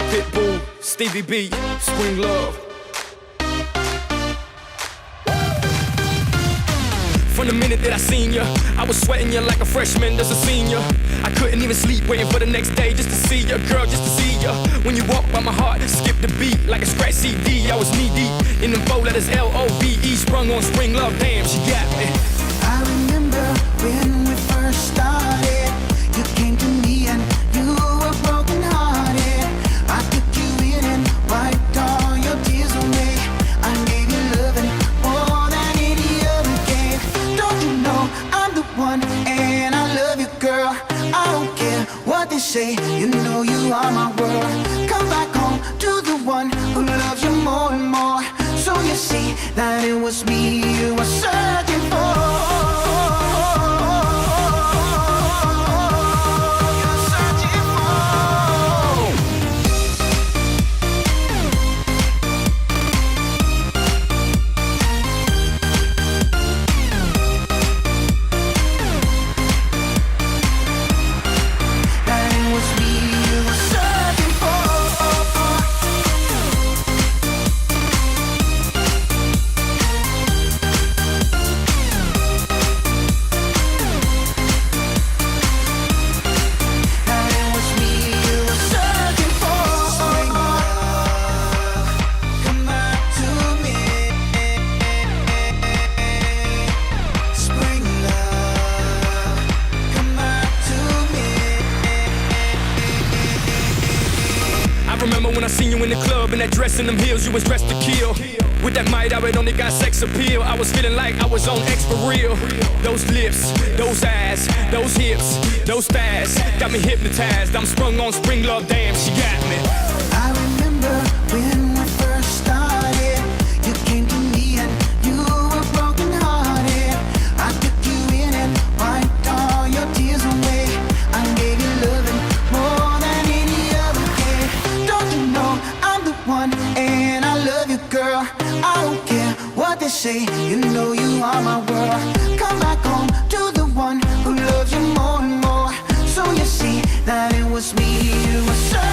Pitbull, Stevie B, Spring Love. From the minute that I seen ya, I was sweating ya like a freshman that's a senior. I couldn't even sleep waiting for the next day just to see ya, girl, just to see ya. When you walk by my heart, skip the beat like a scratch CD. I was knee deep in them 4 letters L-O-V-E, sprung on Spring Love, damn, she got me. I remember when we first started, you came to me and you were broken hearted. I took you in and wiped all your tears away. I gave you loving more than any other gave. Don't you know I'm the one and I love you, girl. I don't care what they say, you know you are my world. Come back home to the one who loves you more and more. So you see that it was me you were searching for. Remember when I seen you in the club in that dress and them heels, you was dressed to kill. With that might, I only got sex appeal. I was feeling like I was on X for real. Those lips, those eyes, those hips, those thighs got me hypnotized. I'm sprung on Spring Love, damn, she got me. I remember when we first started, you came to me and you were broken hearted. I took you in and wiped all your tears away. I gave you loving more than any other gave. Don't you know I'm the one and I love you, girl. I don't care what they say, you know you are my world. Come back home to the one who loves you more and more. So you see that it was me you were searching